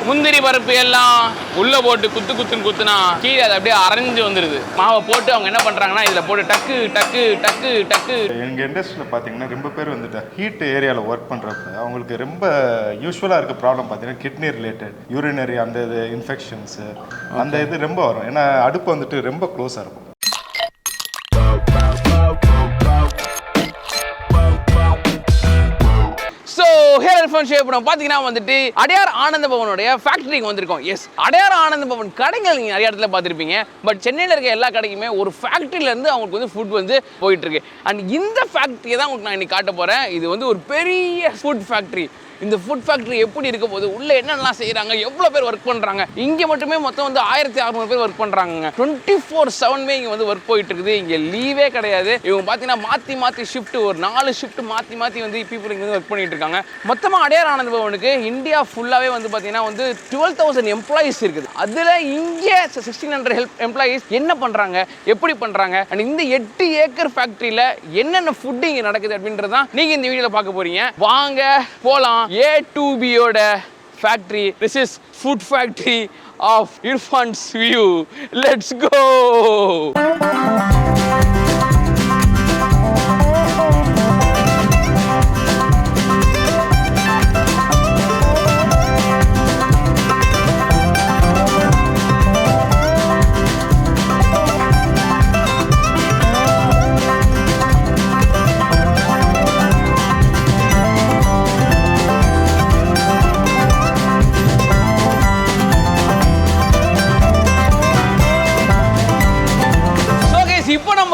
முந்திரி பருப்பு எல்லாம் உள்ள போட்டு குத்துன்னு குத்துனா கீழே அது அப்படியே அரைஞ்சு வந்துருது. மாவை போட்டு அவங்க என்ன பண்றாங்கன்னா இதுல போட்டு டக்கு டக்கு டக்கு டக்கு. எங்க இண்டஸ்ட்ரியில் பார்த்தீங்கன்னா ரொம்ப பேர் வந்துட்டு ஹீட் ஏரியாவில் ஒர்க் பண்ணுறப்ப அவங்களுக்கு ரொம்ப யூஸ்வலாக இருக்க ப்ராப்ளம் பார்த்தீங்கன்னா கிட்னி ரிலேட்டட், யூரினரி அந்த இது இன்ஃபெக்ஷன்ஸு அந்த இது ரொம்ப வரும். ஏன்னா அடுப்பு வந்துட்டு ரொம்ப க்ளோஸாக இருக்கும். பாத்தீங்கன்னா வந்துட்டு அடையார் ஆனந்த பவனுடைய ஃபேக்டரிக்கு வந்திருக்கோம். எஸ், அடையார் ஆனந்த பவன் கடைகள் நீங்க நிறைய இடத்துல பார்த்துருப்பீங்க. பட் சென்னையில் இருக்க எல்லா கடைக்குமே ஒரு ஃபேக்டரியில இருந்து அவங்களுக்கு வந்து ஃபுட் வந்து போயிட்டு இருக்கு. அண்ட் இந்த ஃபேக்டரியை தான் உங்களுக்கு நான் இன்னைக்கு காட்ட போறேன். இது வந்து ஒரு பெரிய ஃபுட் ஃபேக்டரி. இந்த ஃபுட் ஃபேக்டரி எப்படி இருக்க போது, உள்ள என்னென்னலாம் செய்யறாங்க, எவ்வளவு பேர் ஒர்க் பண்றாங்க. இங்க மட்டுமே மொத்தம் வந்து 1600 பேர் ஒர்க் பண்றாங்க. 24/7 இங்க வந்து ஒர்க் போயிட்டு இருக்குது. இங்க லீவே கிடையாது. இவங்க பாத்தீங்கன்னா மாத்தி ஷிஃப்ட், ஒரு 4 ஷிஃப்ட் மாத்தி வந்து பீப்புள் இங்க வந்து ஒர்க் பண்ணிட்டு இருக்காங்க. மொத்தமா அடையார் ஆனந்த பவனுக்கு இந்தியா ஃபுல்லாவே வந்து பாத்தீங்கன்னா வந்து 12,000 எம்ப்ளாயிஸ் இருக்குது. அதுல இங்க 1600 எம்ப்ளாயிஸ் என்ன பண்றாங்க, எப்படி பண்றாங்க, அண்ட் இந்த 8 ஏக்கர் ஃபேக்டரியில என்னென்ன ஃபுட் இங்க நடக்குது அப்படின்றதான் நீங்க இந்த வீடியோல பார்க்க போறீங்க. வாங்க போலாம். A2B ஓட factory. This is food factory of Irfan's View. Let's go.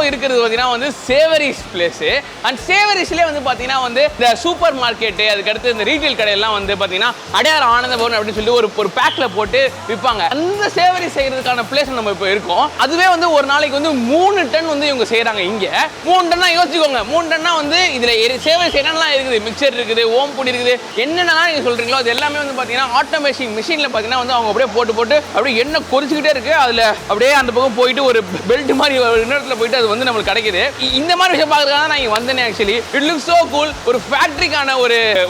இருக்கிறது பார்த்தீங்கன்னா வந்து சேவரிஸ் பிளேஸ். அண்ட் சேவரிஸ்லேயே வந்து பார்த்தீங்கன்னா வந்து இந்த சூப்பர் மார்க்கெட்டு, அதுக்கடுத்து இந்த ரீட்டைல் கடையெல்லாம் வந்து பார்த்தீங்கன்னா அடையார் ஆனந்த பவன் அப்படின்னு சொல்லி ஒரு பேக்கில் போட்டு விற்பாங்க. அந்த சேவரி செய்கிறதுக்கான பிளேஸ் நம்ம இப்போ இருக்கோம். அதுவே வந்து ஒரு நாளைக்கு வந்து 3 டன் வந்து இவங்க செய்கிறாங்க. இங்கே 3 டன்னா யோசிச்சுக்கோங்க. 3 டன்னா வந்து இதில் சேவரி என்னெல்லாம் இருக்குது, மிக்சர் இருக்குது, ஓம் பொடி இருக்குது, என்னென்னலாம் நீங்கள் சொல்கிறீங்களோ அது எல்லாமே வந்து பார்த்தீங்கன்னா ஆட்டோமேஷன் மிஷினில் பார்த்தீங்கன்னா வந்து அவங்க அப்படியே போட்டு அப்படியே எண்ணெய் கொதிச்சுக்கிட்டே இருக்குது. அதில் அப்படியே அந்த பக்கம் போயிட்டு ஒரு பெல்ட் மாதிரி இன்னொருத்துல போயிட்டு அது வந்து நம்மளுக்கு கிடைக்குது. இந்த மாதிரி விஷயம் பார்க்கறதுக்காக நான் இங்க வந்தேன். Actually it looks so cool. ஒரு ஃபேக்டரிக்கான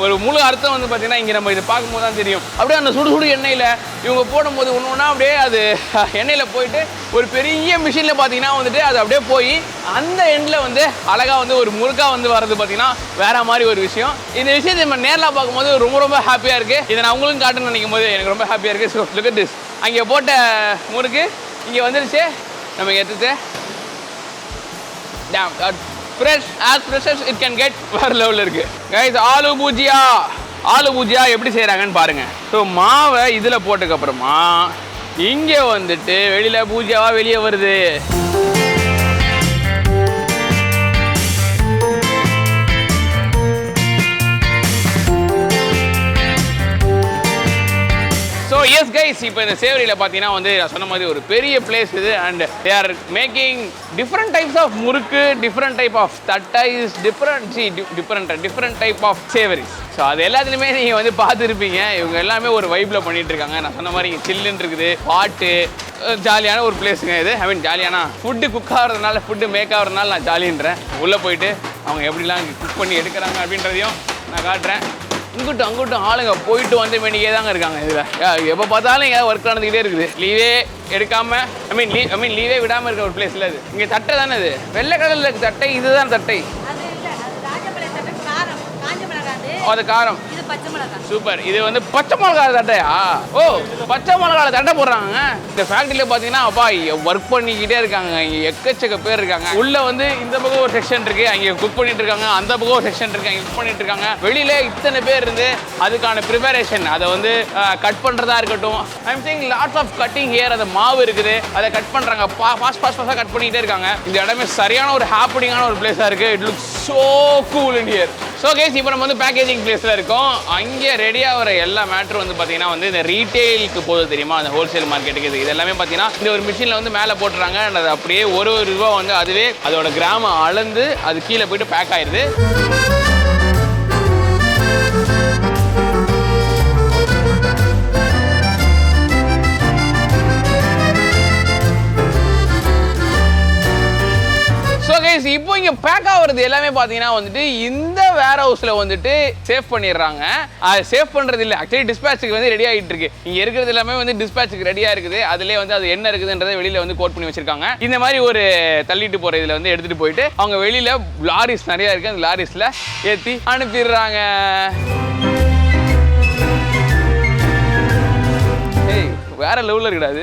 ஒரு முழு அர்த்தம் வந்து பார்த்தீங்கன்னா இங்கே நம்ம இதை பார்க்கும்போது தான் தெரியும். அப்படியே அந்த சுடு எண்ணெயில் இவங்க போடும்போது ஒன்று அப்படியே அது எண்ணெயில் போயிட்டு ஒரு பெரிய மிஷினில் பார்த்தீங்கன்னா வந்துட்டு அது அப்படியே போய் அந்த எண்டில் வந்து அழகாக வந்து ஒரு முறுக்கா வந்து வர்றது பார்த்தீங்கன்னா வேற மாதிரி ஒரு விஷயம். இந்த விஷயத்தை நம்ம நேரில் பார்க்கும்போது ரொம்ப ஹாப்பியாக இருக்குது. இதை நான் உங்களுக்கு காட்டுன்னு நினைக்கும் போது எனக்கு ரொம்ப ஹாப்பியாக இருக்குது. So look at this. அங்கே போட்ட முறுக்கு இங்கே வந்துருச்சு. நம்ம எடுத்துட்டு damn that fresh as it can get வேற லெவல்ல இருக்கு. guys, ஆலு பூஜியா எப்படி செய்றாங்கன்னு பாருங்க. ஸோ மாவை இதுல போட்டதுக்கு அப்புறமா இங்க வந்துட்டு வெளியில பூஜியாவா வெளியே வருது. Yes guys, இப்போ இந்த சேவரியில் பார்த்தீங்கன்னா வந்து நான் சொன்ன மாதிரி ஒரு பெரிய பிளேஸ் இது. And they are making different types of murukku, different type of thattais, different type of savouries. So அது எல்லாத்துலேயுமே நீங்கள் வந்து பார்த்துருப்பீங்க. இவங்க எல்லாமே ஒரு வைப்பில் பண்ணிட்டு இருக்காங்க. நான் சொன்ன மாதிரி இங்கே சில்லுன்னு இருக்குது, பாட்டு, ஜாலியான ஒரு பிளேஸுங்க இது. ஐ மீன் ஜாலியான ஃபுட்டு குக் ஆகிறதுனால, ஃபுட்டு மேக் ஆகிறதுனால நான் ஜாலின்றேன். உள்ளே போயிட்டு அவங்க எப்படிலாம் குக் பண்ணி எடுக்கிறாங்க அப்படின்றதையும் நான் காட்டுறேன். அங்கிட்டும் ஆளுங்க போயிட்டு வந்து வேண்டியே தாங்க இருக்காங்க. இதில் எப்போ பார்த்தாலும் எங்கேயாவது ஒர்க் நடந்துக்கிட்டே இருக்குது. லீவே எடுக்காமல் ஐ மீன் லீவே விடாமல் இருக்க ஒரு பிளேஸில் இது. இங்கே தட்டை தானே இது, வெள்ளை கடலில் இருக்க தட்டை, இதுதான் தட்டை. அது காரம், சூப்பர். இது வந்து பச்சை மிளகா தட்டையா? ஓ, பச்சை மிளகால தட்டை போடுறாங்க. இந்த ஃபேக்டரியில பாத்தீங்கன்னா அப்பா ஒர்க் பண்ணிக்கிட்டே இருக்காங்க. இங்க எக்கச்சக்க பேர் இருக்காங்க. உள்ள வந்து இந்த பக்கம் ஒரு செக்ஷன் இருக்கு, அங்க குக் பண்ணிட்டு இருக்காங்க. அந்த பக்கம் ஒரு செக்ஷன் இருக்கு, அங்க குக் பண்ணிட்டு இருக்காங்க. வெளியில இத்தனை பேர் இருந்து அதுக்கான ப்ரிப்பரேஷன், அதை வந்து கட் பண்றதா இருக்கட்டும். I am saying lots of cutting here. அந்த மாவு இருக்குது, அதை கட் பண்றாங்க. ஃபாஸ்டா கட் பண்ணிட்டே இருக்காங்க. இந்த இடமே சரியான ஒரு ஹாப்பனிங்கான ஒரு பிளேஸா இருக்கு. It looks so cool in here. So guys, இப்போ நம்ம வந்து பேக்கேஜிங் பிளேஸில் இருக்கோம். அங்கே ரெடியாக வர எல்லா மேட்ரும் வந்து பார்த்தீங்கன்னா வந்து இந்த ரீட்டெயிலுக்கு போகுது தெரியுமா, அந்த ஹோல்சேல் மார்க்கெட்டுக்கு. இது எல்லாமே பார்த்தீங்கன்னா இந்த ஒரு மிஷினில் வந்து மேலே போட்டுறாங்க. அது அப்படியே ஒரு ரூபா வந்து அதுவே அதோட கிராமம் அளந்து அது கீழே போயிட்டு பேக் ஆயிடுது. இப்போ இங்க பேக் ஆக ஆகுறது எல்லாமே பார்த்தீங்கன்னா வந்துட்டு இந்த வேர் ஹவுஸில் வந்துட்டு சேவ் பண்ணிடுறாங்க. அது சேவ் பண்ணுறது இல்லை, ஆக்சுவலி டிஸ்பேச்சுக்கு வந்து ரெடி ஆகிட்டு இருக்கு. இங்கே இருக்கிறது எல்லாமே வந்து டிஸ்பேச்சுக்கு ரெடியாக இருக்குது. அதிலே வந்து அது என்ன இருக்குதுன்றதை வெளியில் வந்து கோட் பண்ணி வச்சிருக்காங்க. இந்த மாதிரி ஒரு தள்ளிட்டு போகிற இதில் வந்து எடுத்துகிட்டு போயிட்டு அவங்க வெளியில் லாரிஸ் நிறையா இருக்குது, அந்த லாரிஸில் ஏற்றி அனுப்பிடுறாங்க. வேற லெவலில் இருக்காது.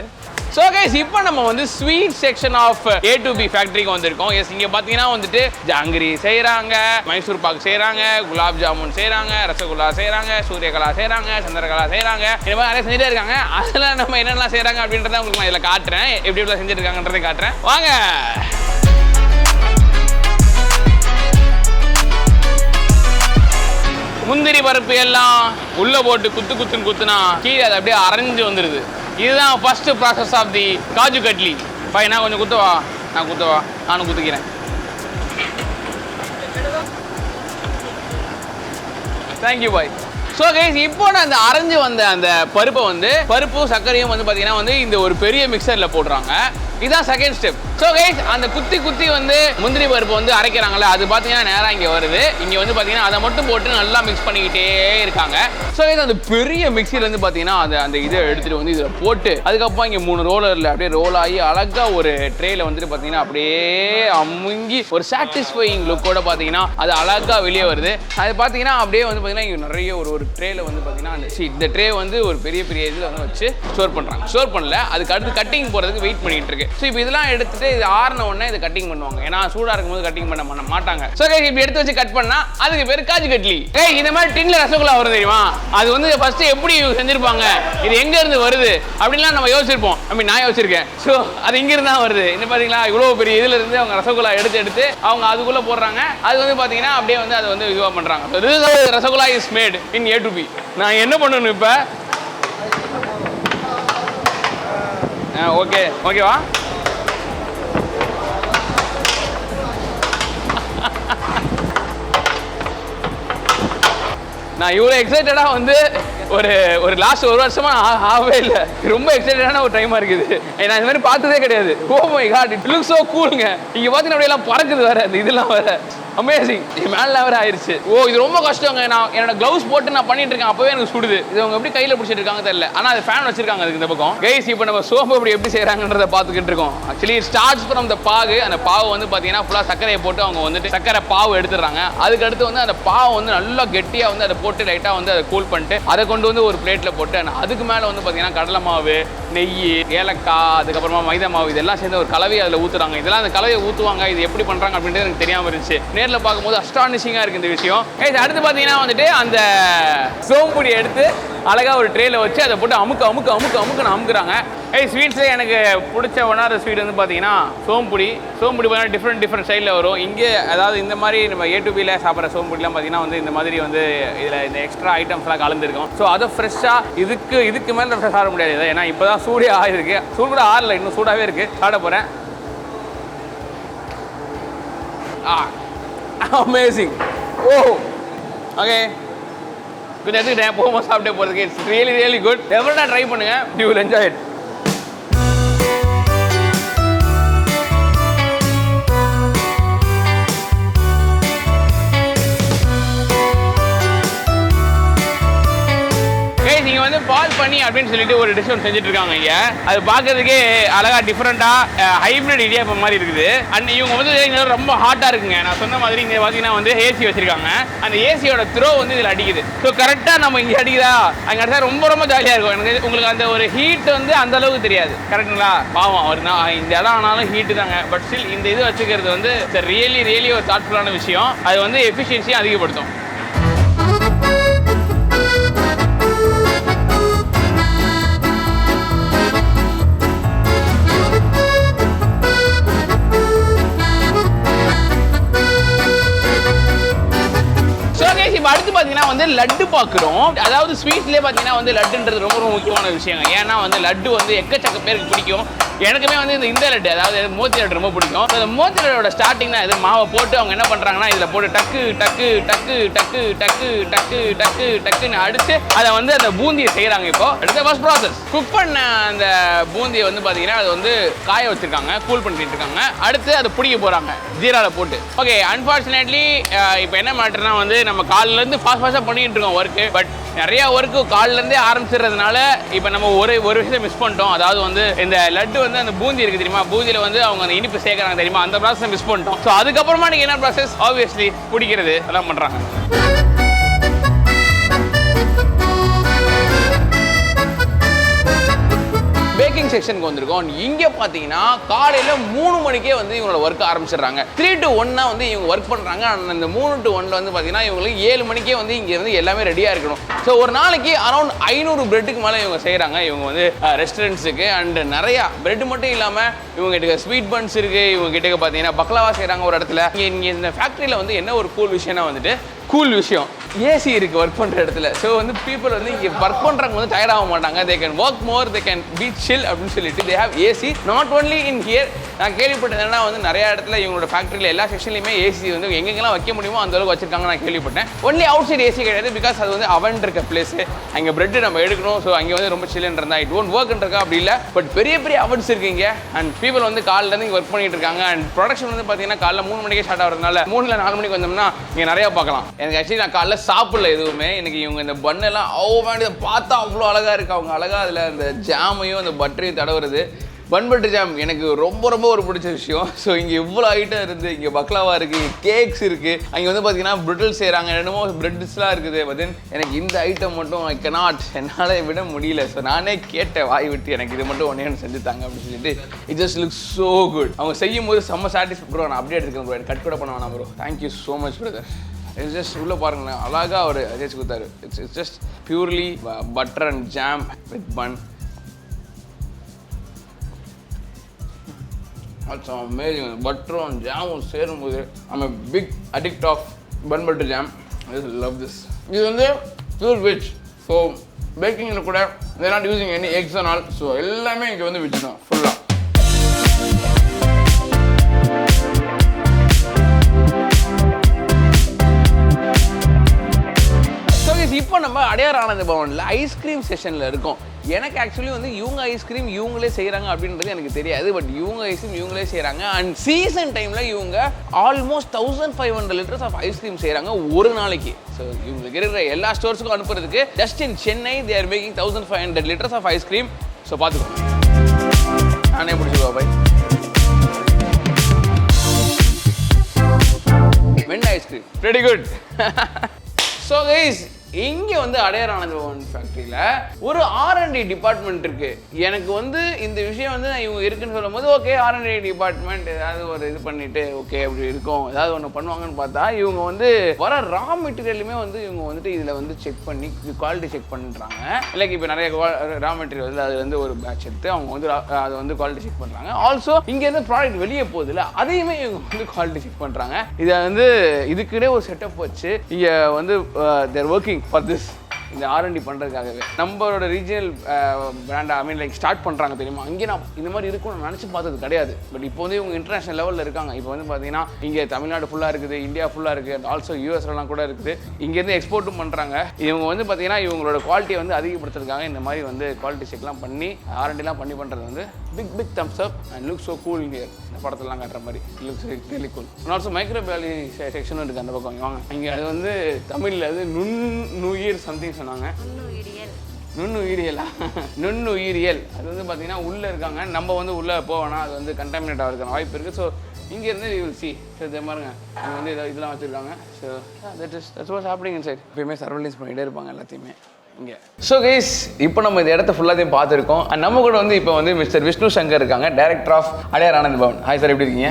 ஸோ கைஸ், இப்போ நம்ம வந்து sweet section of A to B ஃபேக்ட்ரிக்கு வந்திருக்கோம். எஸ், இங்கே பார்த்தீங்கன்னா வந்துட்டு ஜாங்கிரி செய்கிறாங்க, மைசூர் பாக் செய்கிறாங்க, குலாப் ஜாமுன் செய்கிறாங்க, ரசகுல்லா செய்கிறாங்க, சூரியகலா செய்கிறாங்க, சந்திரகலா செய்கிறாங்க. இந்த மாதிரி நிறைய செஞ்சுட்டே இருக்காங்க. அதில் நம்ம என்னென்னலாம் செய்கிறாங்க அப்படின்றத உங்களுக்கு நான் இதில் காட்டுறேன். எப்படி எப்படிலாம் செஞ்சுட்டு இருக்காங்கன்றதை காட்டுறேன், வாங்க. முந்திரி பருப்பு எல்லாம் உள்ள போட்டு குத்துன்னு குத்துனா கீழே அது அப்படியே அரைஞ்சு வந்துடுது. இதுதான் first process of the kaju katli. பையனா கொஞ்சம் குத்துவா, நான் குத்துவா, நானும் குத்துக்கிறேன். தேங்க்யூ பாய். ஸோ கைஸ், இப்போ நான் அந்த அரைஞ்சு வந்த அந்த பருப்பை வந்து பருப்பும் சர்க்கரையும் வந்து பார்த்தீங்கன்னா வந்து இந்த ஒரு பெரிய மிக்சரில் போடுறாங்க. இதுதான் செகண்ட் ஸ்டெப். ஸோ கைஸ், அந்த குத்தி வந்து முந்திரி பருப்பு வந்து அரைக்கிறாங்கல்ல, அது பார்த்தீங்கன்னா நேராக இங்கே வருது. இங்கே வந்து பார்த்தீங்கன்னா அதை மட்டும் போட்டு நல்லா மிக்ஸ் பண்ணிக்கிட்டே இருக்காங்க. ஸோ கைஸ், அந்த பெரிய மிக்சியில் வந்து பார்த்தீங்கன்னா அந்த இதை எடுத்துகிட்டு வந்து இதில் போட்டு அதுக்கப்புறம் இங்கே 3 ரோலரில் அப்படியே ரோல் ஆகி அழகாக ஒரு ட்ரேயில் வந்துட்டு பார்த்தீங்கன்னா அப்படியே அமுங்கி ஒரு சாட்டிஸ்ஃபையிங் லுக்கோட பார்த்தீங்கன்னா அது அழகாக வெளியே வருது. அது பார்த்தீங்கன்னா அப்படியே வந்து பார்த்தீங்கன்னா இங்கே நிறைய ஒரு ட்ரேயில் வந்து பார்த்தீங்கன்னா இந்த ட்ரே வந்து ஒரு பெரிய இதில் வந்து வச்சு ஸ்டோர் பண்ணுறாங்க. ஸ்டோர் பண்ணல, அதுக்கு அடுத்து கட்டிங் போகிறதுக்கு வெயிட் பண்ணிட்டு இருக்கு. ஸோ இப்போ இதெல்லாம் எடுத்துட்டு இது ஆறின உடனே இதை கட்டிங் பண்ணுவாங்க. ஏன்னா சூடாக இருக்கும்போது கட்டிங் பண்ண மாட்டாங்க. ஸோ இப்படி எடுத்து வச்சு கட் பண்ணா அதுக்கு பேர் காஜு கட்லி. இந்த மாதிரி டின்ல ரசகுல்லா வரும் தெரியுமா, அது வந்து ஃபர்ஸ்ட் எப்படி செஞ்சிருப்பாங்க, இது எங்க இருந்து வருது அப்படின்லாம் நம்ம யோசிச்சிருப்போம். நான் யோசிச்சிருக்கேன். ஸோ அது இங்க இருந்தா வருது. இந்த பாத்தீங்களா, இவ்வளவு பெரிய இதுல இருந்து அவங்க ரசகுல்லா எடுத்து அவங்க அதுக்குள்ள போடுறாங்க. அது வந்து பாத்தீங்கன்னா அப்படியே வந்து அதை வந்து இதுவா பண்றாங்க. Rasgulla is made in A to B. நான் என்ன பண்ணணும் இப்ப? ஓகேவா? நான் இவ்வளோ எக்ஸைட்டடாக வந்து ஒரு லாஸ்ட் ஒரு வருஷமா ஆகவே இல்லை. ரொம்ப எக்ஸைட்டடான ஒரு டைமாக இருக்குது. நான் இந்த மாதிரி பார்த்ததே கிடையாது. Oh my God, it looks so கூலுங்க. இங்கே பார்த்தீங்கன்னா அப்படியெல்லாம் பறக்குது வேற, இந்த இதெல்லாம் வேற அமேசிங். மேலே வேற ஆயிடுச்சு. இது ரொம்ப கஷ்டங்க. நான் என்னோட க்ளவுஸ் போட்டு நான் பண்ணிட்டு இருக்கேன், அப்பவே எனக்கு சுடுது. இது அவங்க எப்படி கையில் பிடிச்சிட்டு இருக்காங்க தெரியல. ஆனால் அது ஃபேன் வச்சிருக்காங்க அதுக்கு இந்த பக்கம். கைஸ், இப்போ நம்ம சோப்பு எப்படி செய்யறாங்கன்றத பார்த்துக்கிட்டு இருக்கோம். ஆக்சுவலி ஸ்டார்ட்ஸ் ஃப்ரம் த பாகு. அந்த பாவு வந்து பார்த்தீங்கன்னா ஃபுல்லாக சர்க்கரையை போட்டு அவங்க வந்துட்டு சர்க்கரை பாவு எடுத்துடுறாங்க. அதுக்கு அடுத்து வந்து அந்த பாவை வந்து நல்லா கெட்டியாக வந்து அதை போட்டு லைட்டாக வந்து அதை கூல் பண்ணிட்டு அதை கொண்டு வந்து ஒரு பிளேட்டில் போட்டு அதுக்கு மேலே வந்து பார்த்தீங்கன்னா கடலை மாவு, நெய், ஏலக்காய், அதுக்கப்புறமா மைதா மாவு இதெல்லாம் சேர்ந்து ஒரு கலவையை அதில் ஊற்றுறாங்க. இதெல்லாம் அந்த கலவையை ஊற்றுவாங்க. இது எப்படி பண்ணுறாங்க அப்படின்றது எனக்கு தெரியாமல் இருந்துச்சு. நேரில் பார்க்கும்போது அஸ்டானிஷிங்காக இருக்குது இந்த விஷயம். அடுத்து பார்த்தீங்கன்னா வந்துட்டு அந்த சோம்புடியை எடுத்து அழகாக ஒரு ட்ரேல வச்சு அதை போட்டு அமுக்குன்னு அமுக்குறாங்க. ஸ்வீட்ஸில் எனக்கு பிடிச்ச ஒன்றாவது ஸ்வீட் வந்து பார்த்தீங்கன்னா சோம்புடி பார்த்தீங்கன்னா டிஃப்ரெண்ட் ஸ்டைலில் வரும். இங்கே அதாவது இந்த மாதிரி நம்ம A to Bல சாப்பிட்ற சோம்புடிலாம் பார்த்தீங்கன்னா வந்து இந்த மாதிரி வந்து இதில் இந்த எக்ஸ்ட்ரா ஐட்டம்ஸ்லாம் கலந்துருக்கும். ஸோ அதை ஃப்ரெஷ்ஷாக இதுக்கு மேலே ஃப்ரெஷ் சாப்பிட முடியாது. ஏன்னா இப்போ தான் சூடே ஆகிருக்கு. சூடு கூட ஆறல, இன்னும் சூடாகவே இருக்குது. சாப்பிட போகிறேன். அமேசிங். ஓகே, கொஞ்சம் எடுத்துக்கிட்டேன் போகும்போது சாப்பிட்டே போகிறதுக்கு. It's really good. டெஃபினட்டாக ட்ரை பண்ணுங்க. You will enjoy it. நீங்க வந்து பால் பண்ணி அப்படின்னு சொல்லிட்டு ஒரு டிஷ் ஒன்று செஞ்சுட்டு இருக்காங்க இங்க. அது பார்க்கறதுக்கே அழகா டிஃப்ரெண்டா ஹைபிரிட் இடியாப்பம் மாதிரி இருக்குது. அண்ட் இவங்க வந்து ரொம்ப ஹாட்டா இருக்குங்க. நான் சொன்ன மாதிரி இங்க பாத்தீங்கன்னா வந்து ஏசி வச்சிருக்காங்க. அந்த ஏசியோட த்ரோ வந்து இதுல அடிக்குது. ஸோ கரெக்டா நம்ம இங்க அடிக்குதா, அங்க அடிச்சா ரொம்ப ஜாலியா இருக்கும். எனக்கு உங்களுக்கு அந்த ஒரு ஹீட் வந்து அந்த அளவுக்கு தெரியாது. கரெக்டுங்களா? பாவம் அவர் இந்த இடம் ஆனாலும் ஹீட்டு தாங்க. பட் ஸ்டில் இந்த இது வச்சுக்கிறது வந்து ரியலி ஒரு தாட்ஃபுல்லான விஷயம். அது வந்து எஃபிஷியன்சியும் அதிகப்படுத்தும். அடுத்து பார்த்தீங்கன்னா வந்து லட்டு பார்க்குறோம். அதாவது ஸ்வீட்லேயே பார்த்தீங்கன்னா வந்து லட்டுன்றது ரொம்ப முக்கியமான விஷயங்க. ஏன்னா வந்து லட்டு வந்து எக்கச்சக்க பேருக்கு பிடிக்கும். எனக்குமே வந்து இந்த லட்டு அதாவது மோத்தி லட்டு ரொம்ப பிடிக்கும். அந்த மோத்தி லட்டோட ஸ்டார்டிங் தான் இது. மாவை போட்டு அவங்க என்ன பண்ணுறாங்கன்னா இதில் போட்டு டக்கு டக்கு டக்கு டக்கு டக்கு டக்கு டக்கு டக்குன்னு அடித்து அதை வந்து அந்த பூந்தியை செய்கிறாங்க. இப்போ அடுத்த ஃபர்ஸ்ட் ப்ராசஸ் குக் பண்ண அந்த பூந்தியை வந்து பார்த்தீங்கன்னா அது வந்து காய வச்சிருக்காங்க, கூல் பண்ணிட்டு இருக்காங்க. அடுத்து அதை பிடிக்க போகிறாங்க ஜீராவில் போட்டு. ஓகே, அன்ஃபார்ச்சுனேட்லி இப்போ என்ன மேட்டர்னா வந்து நம்ம காலிலேருந்து ஃபாஸ்ட்டாக பண்ணிட்டு இருக்கோம் ஒர்க்கு. பட் நிறைய ஒர்க்கு காலிலேருந்தே ஆரம்பிச்சிடுறதுனால இப்போ நம்ம ஒரு விஷயத்தை மிஸ் பண்ணிட்டோம். அதாவது வந்து இந்த லட்டு வந்து அந்த பூந்தி இருக்குது தெரியுமா, பூந்தியில் வந்து அவங்க அந்த இனிப்பு சேர்க்குறாங்க தெரியுமா, அந்த ப்ராசஸை மிஸ் பண்ணிட்டோம். ஸோ அதுக்கப்புறமா நீங்கள் என்ன ப்ராசஸ், ஆப்வியஸ்லி பிடிக்கிறது அதெல்லாம் பண்ணுறாங்க. பேக்கிங் செக்ஷனுக்கு வந்திருக்கோம். இங்கே பார்த்தீங்கன்னா காலையில் 3 மணிக்கே வந்து இவங்களோட ஒர்க் ஆரம்பிச்சிடுறாங்க. 3 to 1 வந்து இவங்க ஒர்க் பண்ணுறாங்க. அந்த 3 to 1 வந்து பார்த்தீங்கன்னா இவங்களுக்கு 7 மணிக்கே வந்து இங்கே வந்து எல்லாமே ரெடியாக இருக்கணும். ஸோ ஒரு நாளைக்கு அரௌண்ட் 500 பிரெட்டுக்கு மேலே இவங்க செய்கிறாங்க. இவங்க வந்து ரெஸ்டாரண்ட்ஸுக்கு அண்ட் நிறையா பிரெட் மட்டும் இல்லாமல் இவங்க கிட்ட ஸ்வீட் பன்ஸ் இருக்குது. இவங்க கிட்ட பார்த்தீங்கன்னா பக்லாவா செய்கிறாங்க ஒரு இடத்துல. இங்கே இந்த ஃபேக்ட்ரியில் வந்து என்ன ஒரு கூல் விஷயம்னா வந்துட்டு விஷயம் ஏசி இருக்குது ஒர்க் பண்ணுற இடத்துல. ஸோ வந்து பீப்புள் வந்து இங்கே ஒர்க் பண்ணுறவங்க வந்து டயர்ட் ஆக மாட்டாங்க. They can work more, they can be chill அப்படின்னு சொல்லிட்டு they have AC. Not only in here. நான் கேள்விப்பட்டது என்னன்னா வந்து நிறைய இடத்துல இவங்களோட ஃபேக்ட்ரியில் எல்லா செக்ஷன்லையுமே ஏசி வந்து எங்கெங்கெல்லாம் வைக்க முடியுமோ அந்த அளவுக்கு வச்சிருக்காங்க நான் கேள்விப்பட்டேன். ஒன்லி அவுட் சைட் ஏசி கிடையாது. பிகாஸ் அது வந்து அவன் இருக்க பிளேஸ், அங்கே பிரெட் நம்ம எடுக்கணும். ஸோ அங்கே வந்து ரொம்ப சில்லுன்னு இருந்தால் இட் ஒன்ட் ஒர்க்ன்றக்கா அப்படி இல்லை. பட் பெரிய பெரிய அவன்ஸ் இருக்குங்க. அண்ட் பீப்புள் வந்து காலிலேருந்து இங்கே ஒர்க் பண்ணிட்டு இருக்காங்க. அண்ட் ப்ரொடக்ஷன் வந்து பார்த்தீங்கன்னா காலைல 3 மணிக்கே ஸ்டார்ட் ஆகிறதுனால 3 இல்லை 4 மணிக்கு வந்தோம்னா இங்கே நிறையா பார்க்கலாம். எனக்கு ஆக்சுவலி நான் காலைல சாப்பிடல எதுவுமே. எனக்கு இவங்க இந்த பண்ணெல்லாம் வேண்டியதை பார்த்தா அவ்வளோ அழகாக இருக்குது. அவங்க அழகாக அதில் அந்த ஜாமையும் அந்த பட்டரையும் தடவுறது. பன் பட்டர் ஜாம் எனக்கு ரொம்ப ரொம்ப ஒரு பிடிச்ச விஷயம். ஸோ இங்கே இவ்வளோ ஐட்டம் இருக்குது. இங்கே பக்லாவா இருக்குது, கேக்ஸ் இருக்குது. அங்கே வந்து பார்த்தீங்கன்னா பிரிட்டில் செய்கிறாங்க, என்னமோ பிரெட்ஸ்லாம் இருக்குது. பட் எனக்கு இந்த ஐட்டம் மட்டும் ஐ கனாட், என்னால் விட முடியல. ஸோ நானே கேட்டேன் வாய் விட்டு, எனக்கு இது மட்டும் ஒன்றே செஞ்சு தாங்க அப்படின்னு சொல்லிட்டு. It just looks so good. அவங்க செய்யும் போது செம்ம சாட்டிஸ்ஃபை. ப்ரோ நான் அப்படியே எடுத்துக்கிறேன் ப்ரோ, கட் கூட பண்ண வேணாம் bro, thank you so much brother. It's just உள்ளே பாருங்களேன் அழகாக அவர் தேய்ச்சி கொடுத்தாரு. It's just purely butter and jam with bun. That's amazing. Butter and jam சேரும்போது I'm a big addict of bun butter jam. I just love this. இது வந்து pure veg. So baking கூட they're not using any eggs and all. So எல்லாமே இங்கே வந்து veg தான் ஃபுல்லாக. இப்போ நம்ம அடையார் ஆனந்த பவனில் ஐஸ்கிரீம் செஷனில் இருக்கோம். எனக்கு ஆக்சுவலி வந்து இவங்க ஐஸ்கிரீம் இவங்களே செய்கிறாங்க அப்படின்றது எனக்கு தெரியாது. பட் இவங்க ஐஸ்கிரீம் இவங்களே செய்கிறாங்க. அண்ட் சீசன் டைமில் இவங்க ஆல்மோஸ்ட் 1500 லிட்டர்ஸ் ஆஃப் ஐஸ்கிரீம் செய்கிறாங்க ஒரு நாளைக்கு. ஸோ இவங்களுக்கு இருக்கிற எல்லா ஸ்டோர்ஸுக்கும் அனுப்புறதுக்கு just in Chennai they are making 1500 litres of ice cream. So பார்த்துக்கோங்க, நானே பிடிச்சிருவா பாய். Went ice cream very good. So guys இங்கே வந்து அடையார் ஆனந்த பவன் ஃபேக்ட்ரியில் ஒரு R&D டிபார்ட்மெண்ட் இருக்குது. எனக்கு வந்து இந்த விஷயம் வந்து இவங்க இருக்குன்னு சொல்லும் போது ஓகே R&D டிபார்ட்மெண்ட் ஏதாவது ஒரு இது பண்ணிவிட்டு ஓகே அப்படி இருக்கும் ஏதாவது ஒன்று பண்ணுவாங்கன்னு பார்த்தா இவங்க வந்து வர ரா மெட்டீரியலுமே வந்து இவங்க வந்துட்டு இதில் வந்து செக் பண்ணி குவாலிட்டி செக் பண்ணுறாங்க. லைக் இப்போ நிறைய ரா மெட்டீரியல் வந்து அது வந்து ஒரு பேட்ச் எடுத்து அவங்க வந்து அதை வந்து குவாலிட்டி செக் பண்ணுறாங்க. ஆல்சோ இங்கேருந்து ப்ராடக்ட் வெளியே போகுதுல்ல அதையுமே இவங்க வந்து குவாலிட்டி செக் பண்ணுறாங்க. இதை வந்து இதுக்குன்னே ஒரு செட்டப் வச்சு இங்கே வந்து தேர் ஒர்க்கிங் for this இந்த R&D பண்ணுறதுக்காகவே நம்மளோட ரீஜனல் பிராண்ட் ஐ மீன் லைக் ஸ்டார்ட் பண்ணுறாங்க தெரியுமா. அங்கே நான் இந்த மாதிரி இருக்கும்னு நான் நினச்சி பார்த்தது கிடையாது. பட் இப்போ வந்து இவங்க இன்டர்நேஷனல் லெவலில் இருக்காங்க. இப்போ வந்து பார்த்தீங்கன்னா இங்கே தமிழ்நாடு ஃபுல்லாக இருக்குது, இந்தியா ஃபுல்லாக இருக்குது, அண்ட் ஆல்சோ யூஎஸ்லாம் கூட இருக்குது. இங்கேருந்து எக்ஸ்போர்ட்டும் பண்ணுறாங்க. இவங்க வந்து பார்த்தீங்கன்னா இவங்களோட குவாலிட்டியை வந்து அதிகப்படுத்துறதுக்காக இந்த மாதிரி வந்து குவாலிட்டி செக்லாம் பண்ணி R&Dலாம் பண்ணி பண்ணுறது வந்து big thumbs up and look so cool here. இந்த படத்துலலாம் காட்டுற மாதிரி looks really cool. And also microbiology செக்ஷனும் இருக்குது அந்த பக்கம். வாங்க இங்கே அது வந்து தமிழில் அது நுண்ணுயிர் சம்திங் சொன்னாங்க. நுண்ணுயிரியலா நுண்ணுயிரியல் அது வந்து பார்த்தீங்கன்னா உள்ளே இருக்காங்க. நம்ம வந்து உள்ளே போவோம்னா அது வந்து கண்டாமினேட் ஆகிறதுக்கான வாய்ப்பு இருக்குது. ஸோ இங்கேருந்து யூ வில் சி. ஸோ இதே மாதிரிங்க இங்கே வந்து இதெல்லாம் வச்சுருக்காங்க. So that's what's happening inside. எப்பயுமே சர்வலைன்ஸ் பண்ணிகிட்டே இருப்பாங்க எல்லாத்தையுமே இங்கே. ஸோ கைஸ் இப்போ நம்ம இந்த இடத்த ஃபுல்லாத்தையும் பார்த்துருக்கோம். அண்ட் நம்ம கூட வந்து இப்போ வந்து மிஸ்டர் விஷ்ணு சங்கர் இருக்காங்க, director of Adyar Ananda Pawan. Hi sir, எப்படி இருக்கீங்க?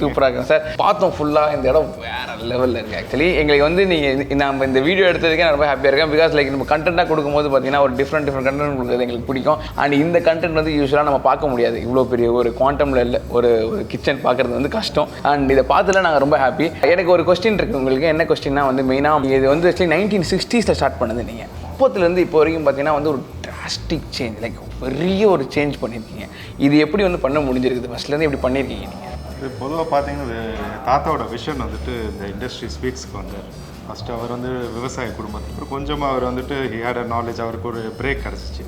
சூப்பராக இருக்கேன் சார். பார்த்தோம் ஃபுல்லாக இந்த இடம் வேறு லெவலில் இருக்குது. ஆக்சுவலி எங்களுக்கு வந்து நீங்கள் நம்ம இந்த வீடியோ எடுத்ததுக்கே நான் ரொம்ப ஹாப்பியாக இருக்கேன். பிகாஸ் லைக் நம்ம கண்டென்ட்டாக கொடுக்கும்போது பார்த்தீங்கன்னா ஒரு டிஃப்ரெண்ட் கண்டென்ட் கொடுக்குறது எங்களுக்கு பிடிக்கும். அண்ட் இந்த கண்டென்ட் வந்து யூஸ்வலாக நம்ம பார்க்க முடியாது. இவ்வளோ பெரிய ஒரு குவாண்டமில் இல்லை ஒரு கிச்சன் பார்க்குறது வந்து கஷ்டம். அண்ட் இதை பார்த்துல நாங்கள் ரொம்ப ஹாப்பி. எனக்கு ஒரு கொஸ்டின் இருக்குது உங்களுக்கு. என்ன கொஸ்டின்னா வந்து மெயினாக இது வந்து ஆக்சுவலி 1960s ஸ்டார்ட் பண்ணது. நீங்கள் 30லேருந்து இப்போ வரைக்கும் பார்த்தீங்கன்னா வந்து ஒரு டிராஸ்டிக் சேஞ்ச், லைக் பெரிய ஒரு சேஞ்ச் பண்ணியிருக்கீங்க. இது எப்படி வந்து பண்ண முடிஞ்சிருக்குது? ஃபர்ஸ்ட்லேருந்து எப்படி பண்ணியிருக்கீங்க நீங்கள்? இது பொதுவாக பார்த்தீங்கன்னா இது தாத்தாவோட விஷன் வந்துட்டு இந்த இண்டஸ்ட்ரி ஸ்வீட்ஸ்க்கு வந்தார். ஃபஸ்ட்டு அவர் வந்து விவசாய குடும்பத்துக்கு கொஞ்சமாக அவர் வந்துட்டு ஹேட் அ நாலேஜ், அவருக்கு ஒரு பிரேக் கிடச்சிச்சு.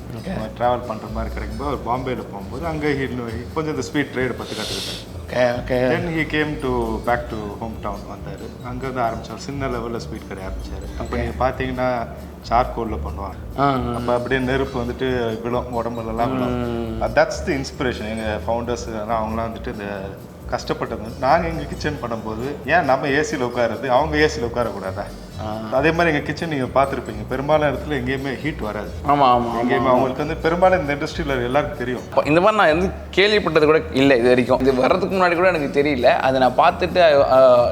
ட்ராவல் பண்ணுற மாதிரி கிடைக்கும்போது அவர் பாம்பேயில் போகும்போது அங்கே கொஞ்சம் இந்த ஸ்வீட் ட்ரேட் பற்றி கற்றுக்கிட்டார். Then he came to back to home town வந்தார். அங்கே வந்து ஆரம்பித்தார், சின்ன லெவலில் ஸ்வீட் கடை ஆரம்பித்தார். அப்போ நீங்கள் பார்த்தீங்கன்னா சார்கோலில் பண்ணுவாங்க. அப்போ அப்படியே நெருப்பு வந்துட்டு விழும், உடம்புலலாம் விழும். That's the inspiration. எங்கள் ஃபவுண்டர்ஸ் அவங்களாம் வந்துட்டு இந்த கஷ்டப்பட்டது. நாங்கள் எங்கள் கிச்சன் பண்ணும்போது ஏன் நம்ம ஏசியில் உட்காருறது, அவங்க ஏசியில் உட்காரக்கூடாதா? அதே மாதிரி எங்கள் கிச்சன் நீங்கள் பார்த்துருப்பீங்க, பெரும்பாலான இடத்துல எங்கேயுமே ஹீட் வராது. ஆமாம் ஆமாம், எங்கேயுமே அவங்களுக்கு வந்து பெரும்பாலும் இந்த இண்டஸ்ட்ரியில் எல்லாருக்கும் தெரியும். இந்த மாதிரி நான் வந்து கேள்விப்பட்டது கூட இல்லை இது வரைக்கும். இது வர்றதுக்கு முன்னாடி கூட எனக்கு தெரியல. அதை நான் பார்த்துட்டு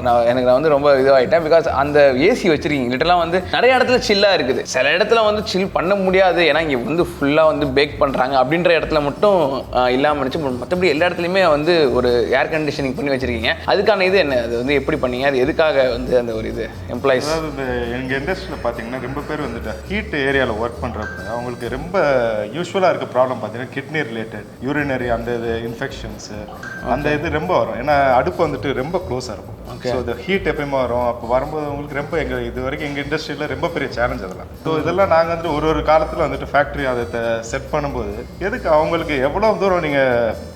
நான் வந்து ரொம்ப இதுவாகிட்டேன். பிகாஸ் அந்த ஏசி வச்சிருக்கீங்க லிட்டரலாக வந்து நிறைய இடத்துல சில்லாக இருக்குது. சில இடத்துல வந்து சில் பண்ண முடியாது, ஏன்னா இங்கே வந்து ஃபுல்லாக வந்து பேக் பண்ணுறாங்க அப்படின்ற இடத்துல மட்டும் இல்லாமல் இருந்துச்சு. மற்றபடி எல்லா இடத்துலையுமே வந்து ஒரு ஏர் கண்டிஷனிங் பண்ணி வச்சிருக்கீங்க. அதுக்கான இது என்ன, அது வந்து எப்படி பண்ணீங்க, அது எதுக்காக வந்து அந்த ஒரு இது எம்ப்ளாயிஸ்? எங்கள் இண்டஸ்ட்ரியில் பார்த்தீங்கன்னா ரொம்ப பேர் வந்துட்டு ஹீட் ஏரியாவில் ஒர்க் பண்ணுறப்ப அவங்களுக்கு ரொம்ப யூஸ்வலாக இருக்க ப்ராப்ளம் பார்த்தீங்கன்னா கிட்னி ரிலேட்டட், யூரினரி அந்த இது இன்ஃபெக்ஷன்ஸு அந்த இது ரொம்ப வரும். ஏன்னா அடுப்பு வந்துட்டு ரொம்ப க்ளோஸாக இருக்கும். ஸோ இந்த ஹீட் எப்பயுமே வரும். அப்போ வரும்போது அவங்களுக்கு ரொம்ப இது வரைக்கும் எங்கள் இண்டஸ்ட்ரியில் ரொம்ப பெரிய சேலஞ்ச் அதெல்லாம். ஸோ இதெல்லாம் நாங்கள் வந்துட்டு ஒரு காலத்தில் வந்துட்டு ஃபேக்ட்ரி அதை செட் பண்ணும்போது எதுக்கு அவங்களுக்கு எவ்வளோ தூரம் நீங்கள்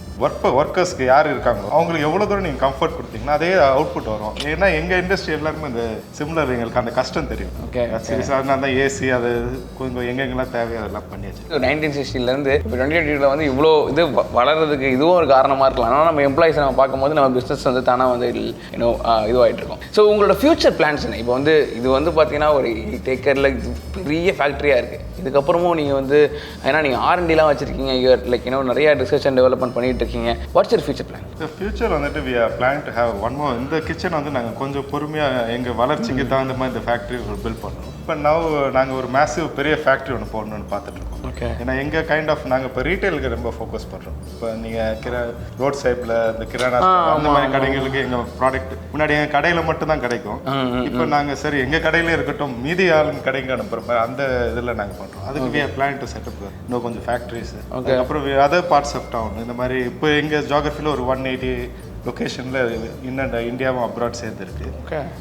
ஒர்க்கர்ஸ்க்கு யார் இருக்காங்களோ அவங்களுக்கு எவ்வளோ தூரம் நீங்கள் கம்ஃபர்ட் கொடுத்தீங்கன்னா அதே அவுட்புட் வரும். ஏன்னா எங்கள் இண்டஸ்ட்ரி எல்லாருமே இந்த சிமிலர், எங்களுக்கு அந்த கஷ்டம் தெரியும். அதனால தான் ஏசி அது கொஞ்சம் எங்கெங்கெல்லாம் தேவையோ அதெல்லாம் பண்ணியாச்சு. 1960லேருந்து இப்போ 2020 வந்து இவ்வளோ இது வளர்றதுக்கு இதுவும் ஒரு காரணமாக இருக்கலாம். ஆனால் நம்ம எம்ப்ளாயிஸ் நம்ம பார்க்கும்போது நம்ம பிஸ்னஸ் வந்து தானாக வந்து இன்னும் இதுவாகிட்டு இருக்கோம். ஸோ உங்களோட ஃபியூச்சர் பிளான்ஸ் என்ன? இப்போ வந்து இது வந்து பார்த்தீங்கன்னா ஒரு டேக்கரில் பெரிய ஃபேக்ட்ரியாக இருக்குது. இதுக்கப்புறமும் நீங்கள் வந்து ஏன்னா நீங்கள் R&Dலாம் வச்சுருக்கீங்க, லைக் நிறைய ரிசர்ச் அண்ட் டெவலப்மெண்ட் பண்ணிட்டு இருக்கீங்க. What's your future plan? இந்த ஃபியூச்சர் வந்துட்டு we are plan to have one more. இந்த கிச்சன் வந்து நாங்கள் கொஞ்சம் பொறுமையாக எங்கள் வளர்ச்சிக்கு தகுந்த மாதிரி இந்த ஃபேக்ட்ரி பில்ட் பண்ணோம். இப்போ நாங்கள் ஒரு மேசிவ் பெரிய ஃபேக்ட்ரி ஒன்று போடணும்னு பார்த்துட்டு இருக்கோம். ஓகே. ஏன்னா எங்கள் கைண்ட் ஆஃப் நாங்கள் இப்போ ரீட்டைலுக்கு ரொம்ப ஃபோக்கஸ் பண்ணுறோம். இப்போ நீங்கள் ரோட் சைடில் இந்த கிரானா அந்த மாதிரி கடைகளுக்கு எங்கள் ப்ராடக்ட் முன்னாடி எங்கள் கடையில் மட்டும்தான் கிடைக்கும். இப்போ நாங்கள் சரி எங்கள் கடையிலே இருக்கட்டும் மீதி ஆளுங்க கடைக்கு அனுப்புகிற மாதிரி அந்த இதில் நாங்கள் பண்ணுறோம். அதுக்கு we are plan to set up இன்னும் கொஞ்சம் ஃபேக்ட்ரிஸ். அதுக்கப்புறம் அதர் பார்ட்ஸ் ஆஃப் டவுன் இந்த மாதிரி இப்போ எங்கள் ஜியோகிரஃபியில் ஒரு 180 லொக்கேஷனில் இன்னும் இந்தியாவும் அப்ராட் சேர்ந்துருக்கு.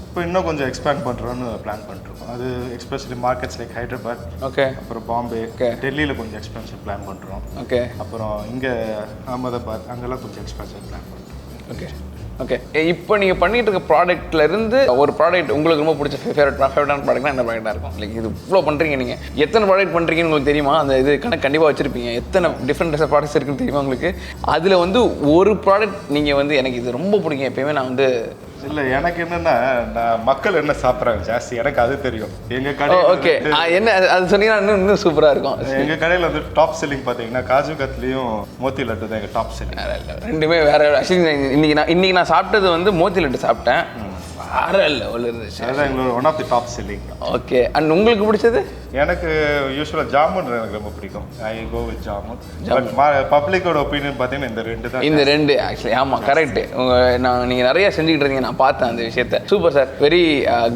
இப்போ இன்னும் கொஞ்சம் எக்ஸ்பேண்ட் பண்ணுறோன்னு பிளான் பண்ணிருக்கோம். அது எஸ்பெஷலி மார்க்கெட்ஸ் லைக் ஹைதராபாத், அப்புறம் பாம்பே, டெல்லியில் கொஞ்சம் எக்ஸ்பென்ஷன் பிளான் பண்ணுறோம். அப்புறம் இங்கே அகமதாபாத் அங்கெல்லாம் கொஞ்சம் எக்ஸ்பென்ஷன் பிளான் பண்ணுறோம். ஓகே. இப்போ நீங்கள் பண்ணிட்டு இருக்க ப்ராடக்ட்லேருந்து ஒரு ப்ராடக்ட் உங்களுக்கு ரொம்ப பிடிச்ச ஃபேவரட்டான ப்ராடக்ட்னா என்ன ப்ராடக்டாக இருக்கும்? லைக் இது இவ்வளோ பண்ணுறீங்க, நீங்கள் எத்தனை ப்ராடக்ட் பண்ணுறீங்கன்னு உங்களுக்கு தெரியுமா? அந்த இது கண்டிப்பாக வச்சுருப்பீங்க. எத்தனை டிஃப்ரெண்ட் ப்ராடக்ட்ஸ் இருக்குன்னு தெரியுமா உங்களுக்கு? அதில் வந்து ஒரு ப்ராடக்ட் நீங்கள் வந்து எனக்கு இது ரொம்ப பிடிக்கும், எப்பயுமே நான் வந்து இல்லை எனக்கு என்னன்னா நான் மக்கள் என்ன சாப்பிட்றாங்க ஜாஸ்தி எனக்கு அது தெரியும். எங்கள் கடை ஓகே என்ன அது சொன்னீங்கன்னா இன்னும் சூப்பராக இருக்கும். எங்கள் கடையில் வந்து டாப் செல்லிங் பார்த்தீங்கன்னா காஜு கத்லியும் மோத்தி லட்டு தான் எங்கள் டாப் செல்லிங். ரெண்டுமே வேறு. இன்னைக்கு நான் சாப்பிட்டது வந்து மோத்தி லட்டு சாப்பிட்டேன், வேற லெவலில் இருந்துச்சு. அதுதான் எங்களோட one of the top selling. Okay. And உங்களுக்கு பிடிச்சது? எனக்கு யூஸ்வலாக ஜாமுன் எனக்கு ரொம்ப பிடிக்கும். I go with jamun. But பப்ளிக்கோட ஒப்பீனியன் பார்த்தீங்கன்னா இந்த ரெண்டு தான். இந்த ரெண்டு ஆக்சுவலி ஆமாம் கரெக்டு. நீங்கள் நிறைய செஞ்சுக்கிட்டு இருந்தீங்க, நான் பார்த்தேன் அந்த விஷயத்தை. Super sir, very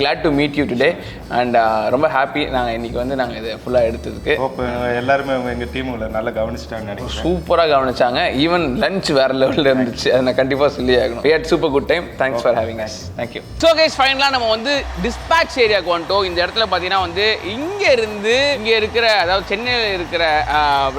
glad to meet you today and ரொம்ப ஹாப்பி நாங்கள் இன்னைக்கு வந்து நாங்கள் இதை ஃபுல்லாக எடுத்ததுக்கு. இப்போ எல்லாருமே எங்கள் டீமுங்களை நல்லா கவனிச்சிட்டாங்க நினைக்கிறேன். சூப்பராக கவனிச்சாங்க. ஈவன் லஞ்ச் வேற லெவலில் இருந்துச்சு, அதை நான் கண்டிப்பாக சொல்லி ஆகணும். We had super good time. Thanks for having us. Thank you. So guys ஃபைனலாக நம்ம வந்து டிஸ்பேட்ச் ஏரியாவுக்கு வந்துட்டோம். இந்த இடத்துல பார்த்தீங்கன்னா வந்து இங்கே இருக்கிற அதாவது சென்னையில் இருக்கிற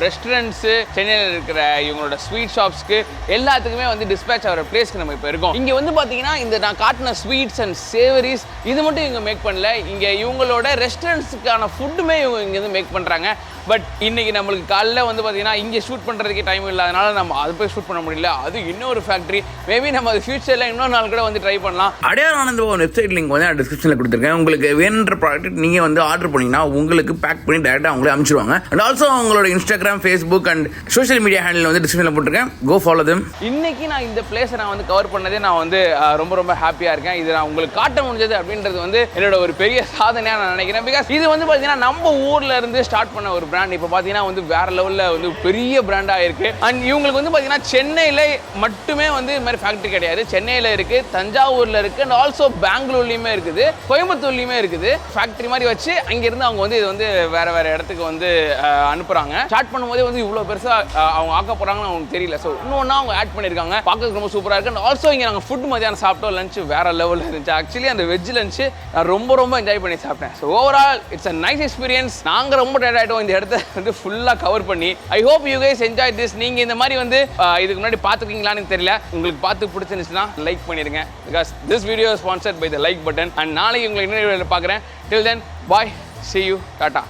ரெஸ்டாரண்ட்ஸு, சென்னையில் இருக்கிற இவங்களோட ஸ்வீட் ஷாப்ஸ்க்கு எல்லாத்துக்குமே வந்து டிஸ்பேட்ச் ஆகிற பிளேஸ்க்கு நம்ம இப்போ இருக்கோம். இங்கே வந்து பார்த்தீங்கன்னா இந்த நான் காட்டின ஸ்வீட்ஸ் அண்ட் சேவரிஸ் இது மட்டும் இவங்க மேக் பண்ணல, இங்கே இவங்களோட ரெஸ்டாரண்ட்ஸுக்கான ஃபுட்டுமே இவங்க இங்கேருந்து மேக் பண்ணுறாங்க. பட் இன்னைக்கு நம்மளுக்கு காலைல வந்து பார்த்தீங்கன்னா இங்கே ஷூட் பண்ணுறதுக்கே டைம் இல்லாதனால நம்ம அது போய் ஷூட் பண்ண முடியல. அது இன்னொரு ஃபேக்ட்ரி, மேபி நம்ம அது ஃபியூச்சரில் இன்னொரு நாள் கூட வந்து ட்ரை பண்ணலாம். அடையார் ஆனந்த வெப்சைட் லிங்க் வந்து நான் டிஸ்கிரிப்ஷனில் கொடுத்துருக்கேன். உங்களுக்கு வேணுன்ற ப்ராடக்ட் நீங்கள் வந்து ஆர்டர் பண்ணிங்கன்னா உங்களுக்கு பேக் பண்ணி டேரெக்டாக அவங்களே அனுப்பிச்சிடுவாங்க. அண்ட் ஆல்சோ அவங்களோட Instagram, Facebook and social media handle வந்து டிஸ்கிரிப்ஷனில் போட்டிருக்கேன். கோ ஃபாலோ தெம். இன்னைக்கு நான் இந்த பிளேஸை நான் வந்து கவர் பண்ணதே நான் வந்து ரொம்ப ஹாப்பியாக இருக்கேன். இது நான் உங்களுக்கு காட்ட முடிஞ்சது அப்படின்றது வந்து என்னோட ஒரு பெரிய சாதனையாக நான் நினைக்கிறேன். பிகாஸ் இது வந்து பார்த்தீங்கன்னா நம்ம ஊரில் இருந்து ஸ்டார்ட் பண்ண ஒரு பிராண்ட் இப்போ பார்த்தீங்கன்னா வந்து வேற லெவலில் வந்து பெரிய பிராண்டாக இருக்கு. அண்ட் இவங்களுக்கு வந்து பார்த்தீங்கன்னா சென்னையில் மட்டுமே வந்து இது மாதிரி ஃபேக்ட்ரி கிடையாது. சென்னையில் இருக்கு, தஞ்சாவூரில் இருக்கு, அண்ட் ஆல்சோ பெங்களூர்லையுமே இருக்குது, கோயம்புத்தூர்லையுமே இருக்குது. ஃபேக்ட்ரி மாதிரி வச்சு அங்கிருந்து அவங்க வந்து இது வந்து வேற வேற இடத்துக்கு வந்து அனுப்புறாங்க. ஸ்டார்ட் பண்ணும்போதே வந்து இவ்வளோ பெருசாக அவங்க ஆக்க போறாங்கன்னு அவங்களுக்கு தெரியல. ஸோ இன்னொன்னா அவங்க ஆட் பண்ணியிருக்காங்க. பார்க்கறதுக்கு ரொம்ப சூப்பராக இருக்கு. அண்ட் ஆல்சோ இங்கே நாங்கள் ஃபுட் மதியானம் சாப்பிட்டோம். லஞ்ச் வேற லெவலில் இருந்துச்சு. ஆக்சுவலி அந்த வெஜ் லஞ்ச் நான் ரொம்ப என்ஜாய் பண்ணி சாப்பிட்டேன். So overall it's a nice experience. நாங்கள் ரொம்ப டயர்ட் ஆகிட்டோம் இந்த இடத்த வந்து ஃபுல்லாக கவர் பண்ணி. I hope you guys enjoy this. நீங்கள் இந்த மாதிரி வந்து இதுக்கு முன்னாடி பார்த்துருக்கீங்களான்னு தெரியல. உங்களுக்கு பார்த்து பிடிச்சிருந்துச்சுன்னா லைக் பண்ணிடுங்க. Because this video sponsored by the like button. And நாளைக்கு உங்களை இன்னொரு வீடியோவில் பார்க்குறேன். டில் தென் பாய், see you, டாடா.